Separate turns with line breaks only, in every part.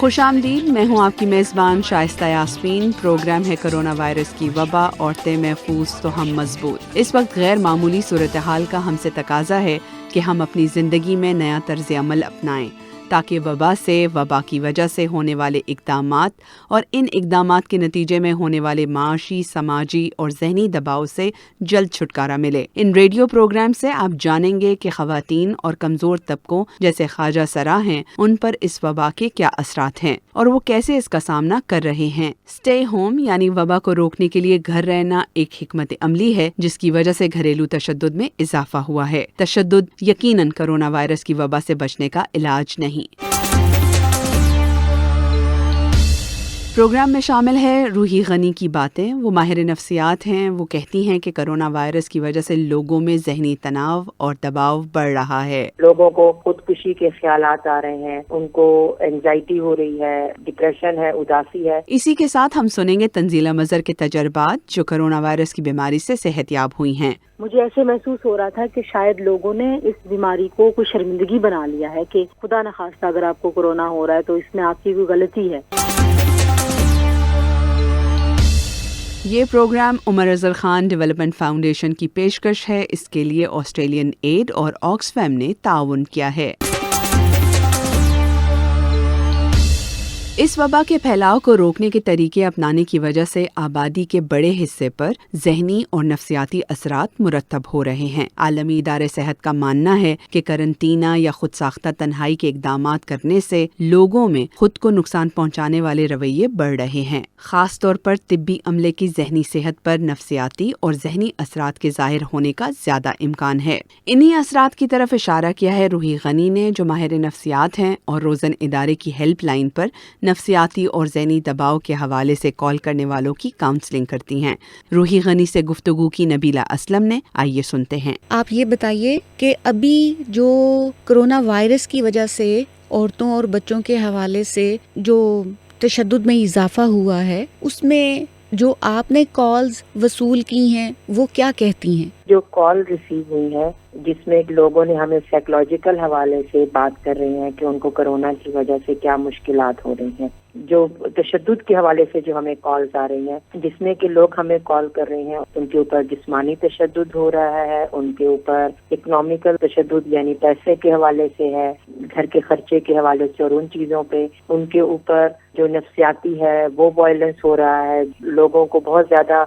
خوش آمدید، میں ہوں آپ کی میزبان شائستہ یاسمین۔ پروگرام ہے کرونا وائرس کی وبا، عورتیں محفوظ تو ہم مضبوط۔ اس وقت غیر معمولی صورتحال کا ہم سے تقاضا ہے کہ ہم اپنی زندگی میں نیا طرز عمل اپنائیں تاکہ وبا کی وجہ سے ہونے والے اقدامات اور ان اقدامات کے نتیجے میں ہونے والے معاشی، سماجی اور ذہنی دباؤ سے جلد چھٹکارا ملے۔ ان ریڈیو پروگرام سے آپ جانیں گے کہ خواتین اور کمزور طبقوں جیسے خواجہ سرا ہیں، ان پر اس وبا کے کیا اثرات ہیں اور وہ کیسے اس کا سامنا کر رہے ہیں۔ اسٹے ہوم یعنی وبا کو روکنے کے لیے گھر رہنا ایک حکمت عملی ہے جس کی وجہ سے گھریلو تشدد میں اضافہ ہوا ہے۔ تشدد یقیناً کرونا وائرس کی وبا سے بچنے کا علاج نہیں۔ پروگرام میں شامل ہے روحی غنی کی باتیں۔ وہ ماہر نفسیات ہیں۔ وہ کہتی ہیں کہ کرونا وائرس کی وجہ سے لوگوں میں ذہنی تناؤ اور دباؤ بڑھ رہا ہے۔
لوگوں کو خودکشی کے خیالات آ رہے ہیں، ان کو اینگزائٹی ہو رہی ہے، ڈپریشن ہے، اداسی ہے۔
اسی کے ساتھ ہم سنیں گے تنزیلہ مظہر کے تجربات جو کرونا وائرس کی بیماری سے صحت یاب ہوئی ہیں۔
مجھے ایسے محسوس ہو رہا تھا کہ شاید لوگوں نے اس بیماری کو کوئی شرمندگی بنا لیا ہے کہ خدا نخواستہ اگر آپ کو کورونا ہو رہا ہے تو اس میں آپ کی کوئی غلطی ہے۔
یہ پروگرام عمر افضل خان ڈیولپمنٹ فاؤنڈیشن کی پیشکش ہے۔ اس کے لیے آسٹریلین ایڈ اور آکسفیم نے تعاون کیا ہے۔ اس وبا کے پھیلاؤ کو روکنے کے طریقے اپنانے کی وجہ سے آبادی کے بڑے حصے پر ذہنی اور نفسیاتی اثرات مرتب ہو رہے ہیں۔ عالمی ادارے صحت کا ماننا ہے کہ قرنطینہ یا خود ساختہ تنہائی کے اقدامات کرنے سے لوگوں میں خود کو نقصان پہنچانے والے رویے بڑھ رہے ہیں۔ خاص طور پر طبی عملے کی ذہنی صحت پر نفسیاتی اور ذہنی اثرات کے ظاہر ہونے کا زیادہ امکان ہے۔ انہی اثرات کی طرف اشارہ کیا ہے روحی غنی نے، جو ماہر نفسیات ہیں اور روزن ادارے کی ہیلپ لائن پر نفسیاتی اور ذہنی دباؤ کے حوالے سے کال کرنے والوں کی کاؤنسلنگ کرتی ہیں۔ روحی غنی سے گفتگو کی نبیلہ اسلم نے، آئیے سنتے ہیں۔
آپ یہ بتائیے کہ ابھی جو کرونا وائرس کی وجہ سے عورتوں اور بچوں کے حوالے سے جو تشدد میں اضافہ ہوا ہے، اس میں جو آپ نے کالز وصول کی ہیں وہ کیا کہتی ہیں؟
جو کال ریسیو ہوئی ہے جس میں لوگوں نے ہمیں سائیکولوجیکل حوالے سے بات کر رہے ہیں کہ ان کو کرونا کی وجہ سے کیا مشکلات ہو رہی ہیں، جو تشدد کے حوالے سے جو ہمیں کالز آ رہی ہیں جس میں کہ لوگ ہمیں کال کر رہے ہیں، ان کے اوپر جسمانی تشدد ہو رہا ہے، ان کے اوپر اکنامیکل تشدد یعنی پیسے کے حوالے سے ہے، گھر کے خرچے کے حوالے سے اور ان چیزوں پہ، ان کے اوپر جو نفسیاتی ہے وہ وائلنس ہو رہا ہے، لوگوں کو بہت زیادہ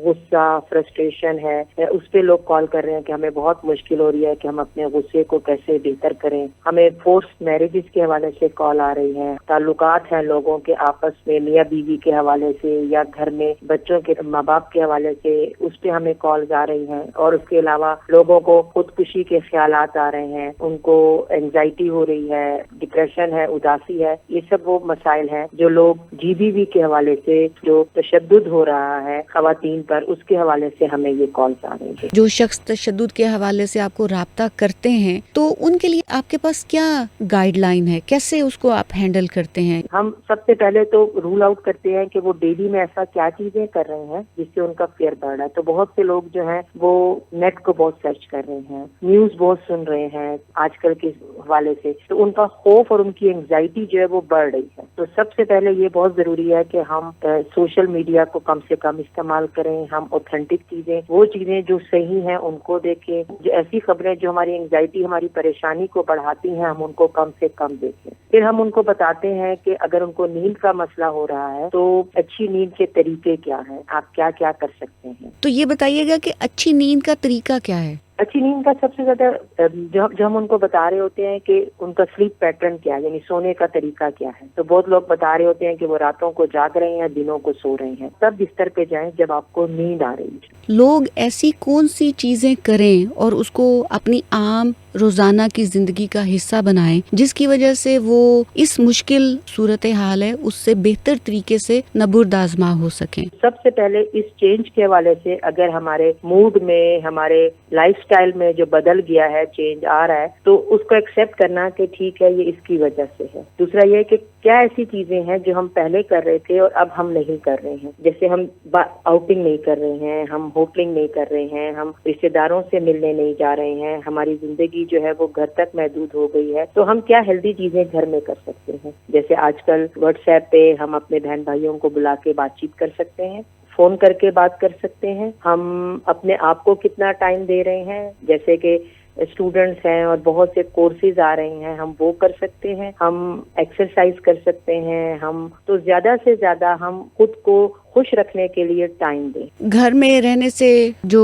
غصہ، فرسٹریشن ہے، اس پہ لوگ کال کر رہے ہیں کہ ہمیں بہت مشکل ہو رہی ہے کہ ہم اپنے غصے کو کیسے بہتر کریں۔ ہمیں فورس میرجز کے حوالے سے کال آ رہی ہیں، تعلقات ہیں لوگوں کے آپس میں میاں بیوی کے حوالے سے یا گھر میں بچوں کے ماں باپ کے حوالے سے، اس پہ ہمیں کالز آ رہی ہیں۔ اور اس کے علاوہ لوگوں کو خودکشی کے خیالات آ رہے ہیں، ان کو اینگزائٹی ہو رہی ہے، ڈپریشن ہے، اداسی ہے۔ یہ سب وہ مسائل ہیں جو لوگ GBV کے حوالے سے جو تشدد ہو رہا ہے خواتین پر، اس کے حوالے سے ہمیں یہ کالز آ رہی ہیں۔
جو شخص تشدد کے حوالے سے آپ کو رابطہ کرتے ہیں تو ان کے لیے آپ کے پاس کیا گائیڈ لائن ہے، کیسے اس کو آپ ہینڈل کرتے ہیں؟
ہم سب سے پہلے تو رول آؤٹ کرتے ہیں کہ وہ ڈیلی میں ایسا کیا چیزیں کر رہے ہیں جس سے ان کا فیئر بڑھ رہا ہے۔ تو بہت سے لوگ جو ہیں وہ نیٹ کو بہت سرچ کر رہے ہیں، نیوز بہت سن رہے ہیں آج کل کے حوالے سے، تو ان کا خوف اور ان کی اینگزائٹی جو ہے وہ بڑھ رہی ہے۔ تو سب سے پہلے یہ بہت ضروری ہے کہ ہم سوشل میڈیا کو کم سے کم استعمال کریں، ہم اوتھینٹک چیزیں، وہ چیزیں جو صحیح ہیں ان کو دیکھیں، جو ایسی خبریں جو ہماری اینگزائٹی، ہماری پریشانی کو بڑھاتی ہیں ہم ان کو کم سے کم دیکھیں۔ پھر ہم ان کو بتاتے ہیں کہ اگر ان کو نیند کا مسئلہ ہو رہا ہے تو اچھی نیند کے طریقے کیا ہیں، آپ کیا کیا کر سکتے ہیں۔
تو یہ بتائیے گا کہ اچھی نیند کا طریقہ کیا ہے؟
اچھی نیند کا سب سے زیادہ جو ہم ان کو بتا رہے ہوتے ہیں کہ ان کا سلیپ پیٹرن کیا ہے، یعنی سونے کا طریقہ کیا ہے۔ تو بہت لوگ بتا رہے ہوتے ہیں کہ وہ راتوں کو جاگ رہے ہیں، دنوں کو سو رہے ہیں۔ تب بستر پہ جائیں جب آپ کو نیند آ رہی ہے۔
لوگ ایسی کون سی چیزیں کریں اور اس کو اپنی عام روزانہ کی زندگی کا حصہ بنائیں جس کی وجہ سے وہ اس مشکل صورتحال ہے اس سے بہتر طریقے سے نبرد آزما ہو سکیں؟
سب سے پہلے اس چینج کے حوالے سے اگر ہمارے موڈ میں، ہمارے لائف سٹائل میں جو بدل گیا ہے، چینج آ رہا ہے، تو اس کو ایکسیپٹ کرنا کہ ٹھیک ہے یہ اس کی وجہ سے ہے۔ دوسرا یہ کہ کیا ایسی چیزیں ہیں جو ہم پہلے کر رہے تھے اور اب ہم نہیں کر رہے ہیں. جیسے ہم آؤٹنگ نہیں کر رہے ہیں, ہم ہوٹلنگ نہیں کر رہے ہیں, ہم رشتے داروں سے ملنے نہیں جا رہے ہیں, ہماری زندگی جو ہے وہ گھر تک محدود ہو گئی ہے. تو ہم کیا ہیلدی چیزیں گھر میں کر سکتے ہیں؟ جیسے آج کل واٹس ایپ پہ ہم اپنے بہن بھائیوں کو بلا کے بات چیت کر سکتے ہیں, فون کر کے بات کر سکتے ہیں. ہم اپنے آپ کو کتنا ٹائم دے رہے ہیں, جیسے کہ اسٹوڈنٹس ہیں اور بہت سے کورسز آ رہے ہیں, ہم وہ کر سکتے ہیں. ہم ایکسرسائز کر سکتے ہیں. ہم تو زیادہ سے زیادہ ہم خود کو خوش رکھنے کے لیے ٹائم دیں.
گھر میں رہنے سے جو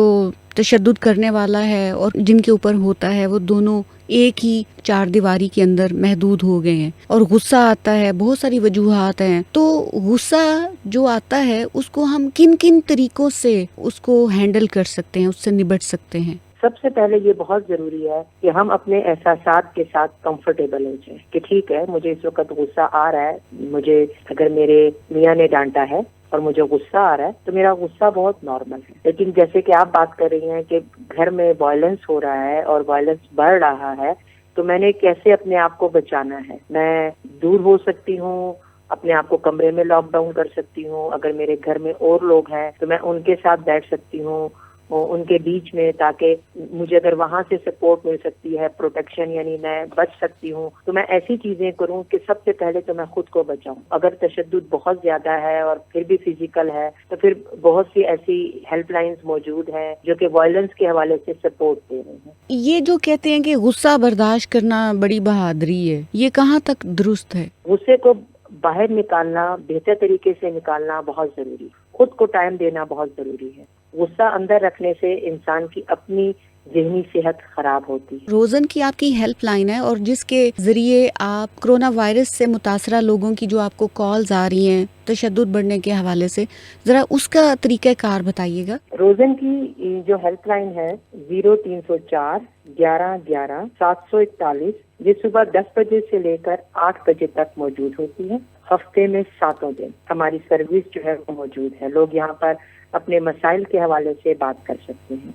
تشدد کرنے والا ہے اور جن کے اوپر ہوتا ہے وہ دونوں ایک ہی چار دیواری کے اندر محدود ہو گئے ہیں, اور غصہ آتا ہے, بہت ساری وجوہات ہیں. تو غصہ جو آتا ہے اس کو ہم کن کن طریقوں سے اس کو ہینڈل کر سکتے ہیں, اس سے نبٹ سکتے ہیں؟
سب سے پہلے یہ بہت ضروری ہے کہ ہم اپنے احساسات کے ساتھ کمفرٹیبل ہو جائیں کہ ٹھیک ہے, مجھے اس وقت غصہ آ رہا ہے. مجھے اگر میرے میاں نے ڈانٹا ہے اور مجھے غصہ آ رہا ہے تو میرا غصہ بہت نارمل ہے. لیکن جیسے کہ آپ بات کر رہی ہیں کہ گھر میں وائلنس ہو رہا ہے اور وائلنس بڑھ رہا ہے, تو میں نے کیسے اپنے آپ کو بچانا ہے؟ میں دور ہو سکتی ہوں, اپنے آپ کو کمرے میں لاک ڈاؤن کر سکتی ہوں. اگر میرے گھر میں اور لوگ ہیں تو میں ان کے ساتھ بیٹھ سکتی ہوں, ان کے بیچ میں, تاکہ مجھے اگر وہاں سے سپورٹ مل سکتی ہے, پروٹیکشن, یعنی میں بچ سکتی ہوں. تو میں ایسی چیزیں کروں کہ سب سے پہلے تو میں خود کو بچاؤں. اگر تشدد بہت زیادہ ہے اور پھر بھی فزیکل ہے تو پھر بہت سی ایسی ہیلپ لائنز موجود ہیں جو کہ وائلنس کے حوالے سے سپورٹ دے رہے ہیں.
یہ جو کہتے ہیں کہ غصہ برداشت کرنا بڑی بہادری ہے, یہ کہاں تک درست ہے؟
غصے کو باہر نکالنا, بہتر طریقے سے نکالنا بہت ضروری ہے. خود کو ٹائم دینا بہت ضروری ہے. غصہ اندر رکھنے سے انسان کی اپنی ذہنی صحت خراب ہوتی ہے.
روزن کی آپ کی ہیلپ لائن ہے, اور جس کے ذریعے آپ کرونا وائرس سے متاثرہ لوگوں کی جو آپ کو کالز آ رہی ہیں تشدد بڑھنے کے حوالے سے, ذرا اس کا طریقہ کار بتائیے گا.
روزن کی جو ہیلپ لائن ہے 0304 11 11 741, یہ صبح 10 بجے سے لے کر 8 بجے تک موجود ہوتی ہے. ہفتے میں 7 دن ہماری سروس جو ہے وہ موجود ہے. لوگ یہاں پر اپنے مسائل کے حوالے سے بات کر سکتے ہیں.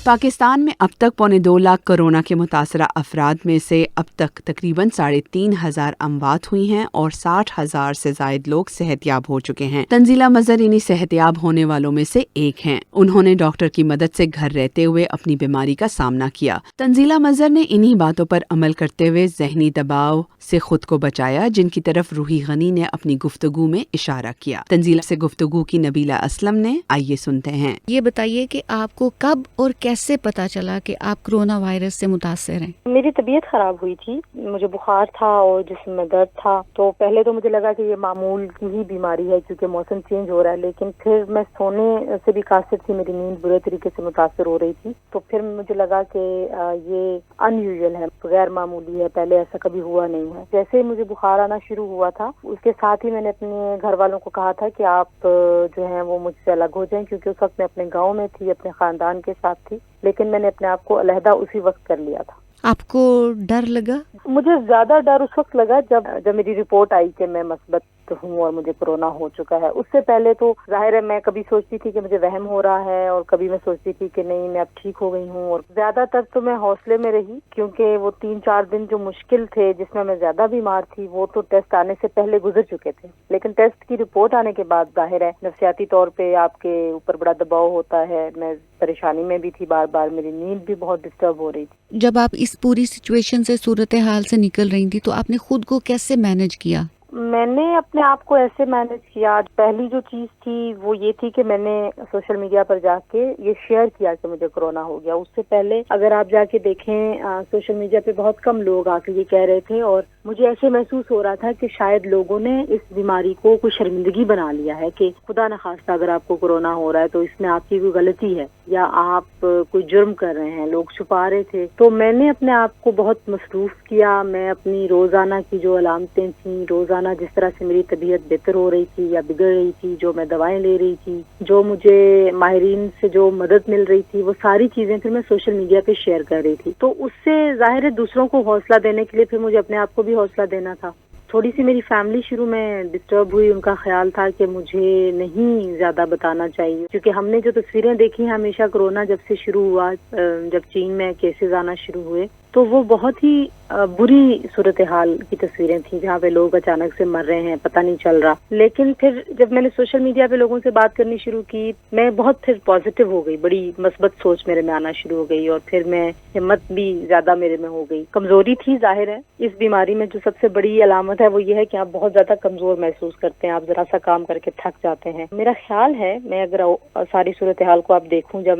پاکستان میں اب تک 2.25 لاکھ کورونا کے متاثرہ افراد میں سے اب تک تقریباً 3,500 اموات ہوئی ہیں اور 60,000 سے زائد لوگ صحت یاب ہو چکے ہیں. تنزیلہ مظہر انہی صحت یاب ہونے والوں میں سے ایک ہیں. انہوں نے ڈاکٹر کی مدد سے گھر رہتے ہوئے اپنی بیماری کا سامنا کیا. تنزیلہ مظہر نے انہی باتوں پر عمل کرتے ہوئے ذہنی دباؤ سے خود کو بچایا جن کی طرف روحی غنی نے اپنی گفتگو میں اشارہ کیا. تنزیلہ سے گفتگو کی نبیلہ اسلم نے, آئیے سنتے ہیں.
یہ بتائیے کہ آپ کو کب اور کیسے پتا چلا کہ آپ کرونا وائرس سے متاثر ہیں؟
میری طبیعت خراب ہوئی تھی, مجھے بخار تھا اور جسم میں درد تھا. تو پہلے تو مجھے لگا کہ یہ معمول کی ہی بیماری ہے کیونکہ موسم چینج ہو رہا ہے, لیکن پھر میں سونے سے بھی قاصر تھی, میری نیند برے طریقے سے متاثر ہو رہی تھی. تو پھر مجھے لگا کہ یہ ان یوزل ہے, غیر معمولی ہے, پہلے ایسا کبھی ہوا نہیں ہے. جیسے ہی مجھے بخار آنا شروع ہوا تھا اس کے ساتھ ہی میں نے اپنے گھر والوں کو کہا تھا کہ آپ جو ہیں وہ مجھ سے الگ ہو جائیں, کیونکہ اس وقت میں اپنے گاؤں میں تھی, اپنے خاندان کے ساتھ تھی, لیکن میں نے اپنے آپ کو علیحدہ اسی وقت کر لیا تھا.
آپ کو ڈر لگا؟
مجھے زیادہ ڈر اس وقت لگا جب میری رپورٹ آئی کہ میں مثبت ہوں اور مجھے کورونا ہو چکا ہے. اس سے پہلے تو ظاہر ہے میں کبھی سوچتی تھی کہ مجھے وہم ہو رہا ہے اور کبھی میں سوچتی تھی کہ نہیں میں اب ٹھیک ہو گئی ہوں. اور زیادہ تر تو میں حوصلے میں رہی, کیونکہ وہ 3-4 دن جو مشکل تھے جس میں زیادہ بیمار تھی وہ تو ٹیسٹ آنے سے پہلے گزر چکے تھے. لیکن ٹیسٹ کی رپورٹ آنے کے بعد ظاہر ہے نفسیاتی طور پہ آپ کے اوپر بڑا دباؤ ہوتا ہے. میں پریشانی میں بھی تھی, بار بار میری نیند بھی بہت ڈسٹرب ہو رہی تھی.
جب آپ اس پوری سچویشن سے, صورتحال سے نکل رہی تھی, تو آپ نے خود کو کیسے مینج کیا؟
میں نے اپنے آپ کو ایسے مینج کیا. پہلی جو چیز تھی وہ یہ تھی کہ میں نے سوشل میڈیا پر جا کے یہ شیئر کیا کہ مجھے کورونا ہو گیا. اس سے پہلے اگر آپ جا کے دیکھیں سوشل میڈیا پہ بہت کم لوگ آ کے یہ کہہ رہے تھے, اور مجھے ایسے محسوس ہو رہا تھا کہ شاید لوگوں نے اس بیماری کو کوئی شرمندگی بنا لیا ہے کہ خدا نخواستہ اگر آپ کو کورونا ہو رہا ہے تو اس میں آپ کی کوئی غلطی ہے یا آپ کوئی جرم کر رہے ہیں. لوگ چھپا رہے تھے. تو میں نے اپنے آپ کو بہت مصروف کیا. میں اپنی روزانہ کی جو علامتیں تھیں, روزانہ جس طرح سے میری طبیعت بہتر ہو رہی تھی یا بگڑ رہی تھی, جو میں دوائیں لے رہی تھی, جو مجھے ماہرین سے جو مدد مل رہی تھی, وہ ساری چیزیں پھر میں سوشل میڈیا پہ شیئر کر رہی تھی. تو اس سے ظاہر ہے دوسروں کو حوصلہ دینے کے لیے پھر مجھے اپنے آپ کو بھی حوصلہ دینا تھا. تھوڑی سی میری فیملی شروع میں ڈسٹرب ہوئی. ان کا خیال تھا کہ مجھے نہیں زیادہ بتانا چاہیے, کیونکہ ہم نے جو تصویریں دیکھی ہیں ہمیشہ کورونا جب سے شروع ہوا, جب چین میں کیسز آنا شروع ہوئے, تو وہ بہت ہی بری صورتحال کی تصویریں تھیں جہاں پہ لوگ اچانک سے مر رہے ہیں، پتہ نہیں چل رہا. لیکن پھر جب میں نے سوشل میڈیا پہ لوگوں سے بات کرنی شروع کی، میں بہت پھر پازیٹیو ہو گئی، بڑی مثبت سوچ میرے میں آنا شروع ہو گئی، اور پھر میں ہمت بھی زیادہ میرے میں ہو گئی. کمزوری تھی ظاہر ہے، اس بیماری میں جو سب سے بڑی علامت ہے وہ یہ ہے کہ آپ بہت زیادہ کمزور محسوس کرتے ہیں، آپ ذرا سا کام کر کے تھک جاتے ہیں. میرا خیال ہے، میں اگر ساری صورتحال کو آپ دیکھوں، جب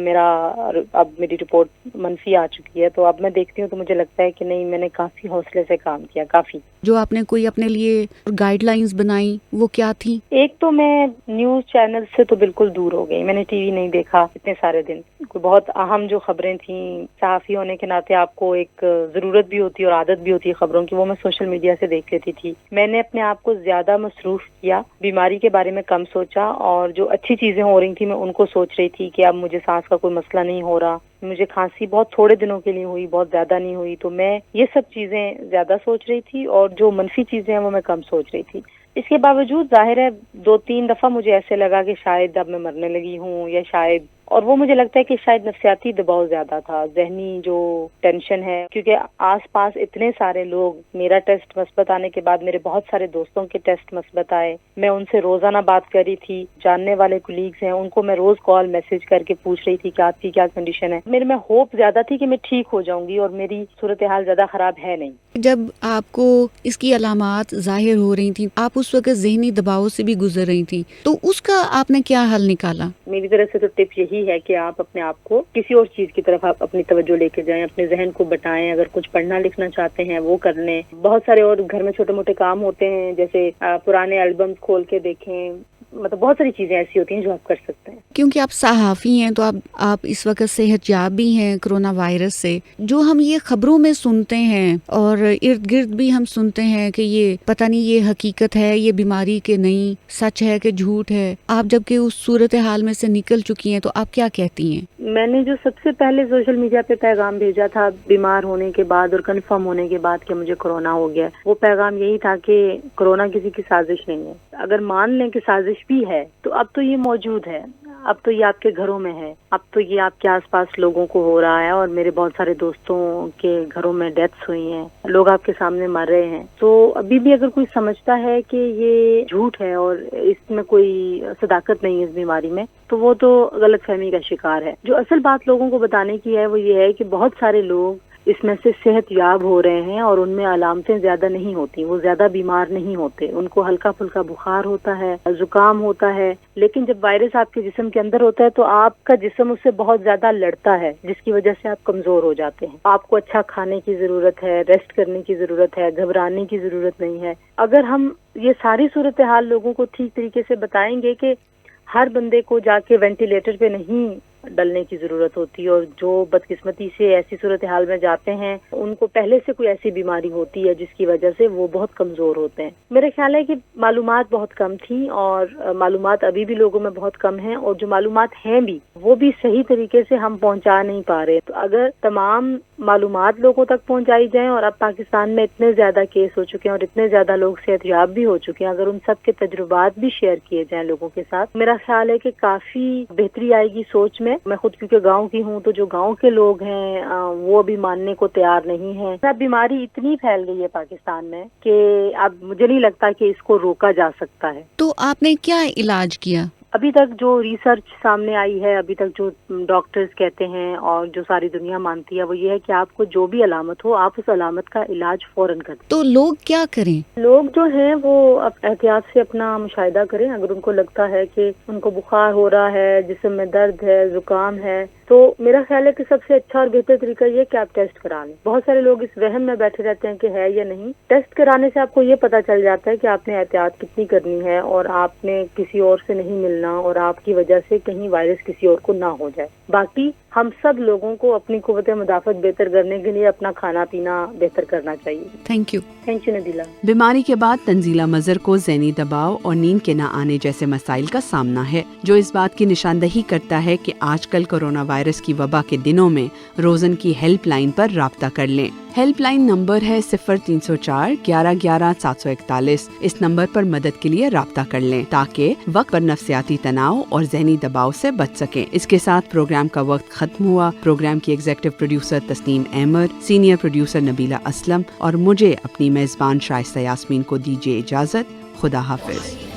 اب میری رپورٹ منفی آ چکی ہے، تو اب میں دیکھتی ہوں تو مجھے لگتا ہے کہ نہیں، میں نے کافی حوصلے سے کام کیا، کافی.
جو آپ نے کوئی اپنے لیے گائیڈ لائنز بنائی وہ کیا تھی؟
ایک تو میں نیوز چینل سے تو بالکل دور ہو گئی، میں نے ٹی وی نہیں دیکھا اتنے سارے دن. کوئی بہت اہم جو خبریں تھیں، صحافی ہونے کے ناطے آپ کو ایک ضرورت بھی ہوتی ہے اور عادت بھی ہوتی ہے خبروں کی، وہ میں سوشل میڈیا سے دیکھ لیتی تھی. میں نے اپنے آپ کو زیادہ مصروف کیا، بیماری کے بارے میں کم سوچا، اور جو اچھی چیزیں ہو رہی تھیں میں ان کو سوچ رہی تھی کہ اب مجھے سانس کا کوئی مسئلہ نہیں ہو رہا، مجھے کھانسی بہت تھوڑے دنوں کے لیے ہوئی، بہت زیادہ نہیں ہوئی. تو میں یہ سب چیزیں زیادہ سوچ رہی تھی، اور جو منفی چیزیں ہیں وہ میں کم سوچ رہی تھی. اس کے باوجود ظاہر ہے 2-3 دفعہ مجھے ایسے لگا کہ شاید اب میں مرنے لگی ہوں، یا شاید، اور وہ مجھے لگتا ہے کہ شاید نفسیاتی دباؤ زیادہ تھا، ذہنی جو ٹینشن ہے، کیونکہ آس پاس اتنے سارے لوگ، میرا ٹیسٹ مثبت آنے کے بعد میرے بہت سارے دوستوں کے ٹیسٹ مثبت آئے، میں ان سے روزانہ بات کر رہی تھی، جاننے والے کولیگز ہیں ان کو میں روز کال میسج کر کے پوچھ رہی تھی کہ آپ کی کیا کنڈیشن ہے. میرے میں ہوپ زیادہ تھی کہ میں ٹھیک ہو جاؤں گی، اور میری صورتحال زیادہ خراب ہے نہیں.
جب آپ کو اس کی علامات ظاہر ہو رہی تھیں، آپ اس وقت ذہنی دباؤ سے بھی گزر رہی تھیں، تو اس کا آپ نے کیا حل نکالا؟
میری طرف سے تو ٹپ یہی ہے کہ آپ اپنے آپ کو کسی اور چیز کی طرف آپ اپنی توجہ لے کے جائیں، اپنے ذہن کو بٹائیں. اگر کچھ پڑھنا لکھنا چاہتے ہیں وہ کر لیں. بہت سارے اور گھر میں چھوٹے موٹے کام ہوتے ہیں، جیسے پرانے البمز کھول کے دیکھیں، مطلب بہت ساری چیزیں ایسی ہوتی ہیں جو آپ کر سکتے ہیں.
کیونکہ آپ صحافی ہیں تو آپ اس وقت صحت یاب بھی ہیں کرونا وائرس سے. جو ہم یہ خبروں میں سنتے ہیں اور ارد گرد بھی ہم سنتے ہیں کہ یہ پتہ نہیں یہ حقیقت ہے، یہ بیماری کہ نہیں، سچ ہے کہ جھوٹ ہے، آپ جب کہ اس صورتحال میں سے نکل چکی ہیں تو آپ کیا کہتی ہیں؟
میں نے جو سب سے پہلے سوشل میڈیا پہ پیغام بھیجا تھا بیمار ہونے کے بعد اور کنفرم ہونے کے بعد کہ مجھے کرونا ہو گیا، وہ پیغام یہی تھا کہ کرونا کسی کی سازش نہیں ہے. اگر مان لیں کہ سازش بھی ہے تو اب تو یہ موجود ہے، اب تو یہ آپ کے گھروں میں ہے، اب تو یہ آپ کے آس پاس لوگوں کو ہو رہا ہے، اور میرے بہت سارے دوستوں کے گھروں میں ڈیتھس ہوئی ہیں، لوگ آپ کے سامنے مر رہے ہیں. تو ابھی بھی اگر کوئی سمجھتا ہے کہ یہ جھوٹ ہے اور اس میں کوئی صداقت نہیں ہے اس بیماری میں، تو وہ تو غلط فہمی کا شکار ہے. جو اصل بات لوگوں کو بتانے کی ہے وہ یہ ہے کہ بہت سارے لوگ اس میں سے صحت یاب ہو رہے ہیں، اور ان میں علامتیں زیادہ نہیں ہوتی، وہ زیادہ بیمار نہیں ہوتے. ان کو ہلکا پھلکا بخار ہوتا ہے، زکام ہوتا ہے، لیکن جب وائرس آپ کے جسم کے اندر ہوتا ہے تو آپ کا جسم اس سے بہت زیادہ لڑتا ہے، جس کی وجہ سے آپ کمزور ہو جاتے ہیں. آپ کو اچھا کھانے کی ضرورت ہے، ریسٹ کرنے کی ضرورت ہے، گھبرانے کی ضرورت نہیں ہے. اگر ہم یہ ساری صورتحال لوگوں کو ٹھیک طریقے سے بتائیں گے کہ ہر بندے کو جا کے وینٹیلیٹر پہ نہیں ڈلنے کی ضرورت ہوتی، اور جو بدقسمتی سے ایسی صورتحال میں جاتے ہیں ان کو پہلے سے کوئی ایسی بیماری ہوتی ہے جس کی وجہ سے وہ بہت کمزور ہوتے ہیں. میرا خیال ہے کہ معلومات بہت کم تھی، اور معلومات ابھی بھی لوگوں میں بہت کم ہیں، اور جو معلومات ہیں بھی وہ بھی صحیح طریقے سے ہم پہنچا نہیں پا رہے. تو اگر تمام معلومات لوگوں تک پہنچائی جائیں، اور اب پاکستان میں اتنے زیادہ کیس ہو چکے ہیں اور اتنے زیادہ لوگ صحت یاب بھی ہو چکے ہیں، اگر ان سب کے تجربات بھی شیئر کیے جائیں لوگوں کے ساتھ، میرا خیال ہے کہ کافی بہتری آئے گی سوچ میں. میں خود کیونکہ گاؤں کی ہوں، تو جو گاؤں کے لوگ ہیں وہ ابھی ماننے کو تیار نہیں ہیں. اب بیماری اتنی پھیل گئی ہے پاکستان میں کہ اب مجھے نہیں لگتا کہ اس کو روکا جا سکتا ہے.
تو آپ نے کیا علاج کیا؟
ابھی تک جو ریسرچ سامنے آئی ہے، ابھی تک جو ڈاکٹرز کہتے ہیں اور جو ساری دنیا مانتی ہے، وہ یہ ہے کہ آپ کو جو بھی علامت ہو آپ اس علامت کا علاج فوراً کریں.
تو لوگ کیا کریں؟
لوگ جو ہیں وہ احتیاط سے اپنا مشاہدہ کریں. اگر ان کو لگتا ہے کہ ان کو بخار ہو رہا ہے، جسم میں درد ہے، زکام ہے، تو میرا خیال ہے کہ سب سے اچھا اور بہتر طریقہ یہ کہ آپ ٹیسٹ کرا لیں. بہت سارے لوگ اس وہم میں بیٹھے رہتے ہیں کہ ہے یا نہیں. ٹیسٹ کرانے سے آپ کو یہ پتہ چل جاتا ہے کہ آپ نے احتیاط کتنی کرنی ہے، اور آپ نے کسی اور سے نہیں ملنا، اور آپ کی وجہ سے کہیں وائرس کسی اور کو نہ ہو جائے. باقی ہم سب لوگوں کو اپنی قوت مدافعت بہتر کرنے کے لیے اپنا کھانا پینا بہتر کرنا چاہیے.
Thank you
Nadila.
بیماری کے بعد تنزیلہ مظہر کو ذہنی دباؤ اور نیند کے نہ آنے جیسے مسائل کا سامنا ہے، جو اس بات کی نشاندہی کرتا ہے کہ آج کل کورونا وائرس کی وبا کے دنوں میں روزن کی ہیلپ لائن پر رابطہ کر لیں. ہیلپ لائن نمبر ہے 0304 11 11 741. اس نمبر پر مدد کے لیے رابطہ کر لیں تاکہ وقت پر نفسیاتی تناؤ اور ذہنی دباؤ سے بچ سکیں. اس کے ساتھ پروگرام کا وقت ختم ہوا. پروگرام کی executive producer Tasneem Ahmed, senior producer Nabila Aslam اور مجھے اپنی میزبان شائستہ یاسمین کو دیجیے اجازت. خدا حافظ.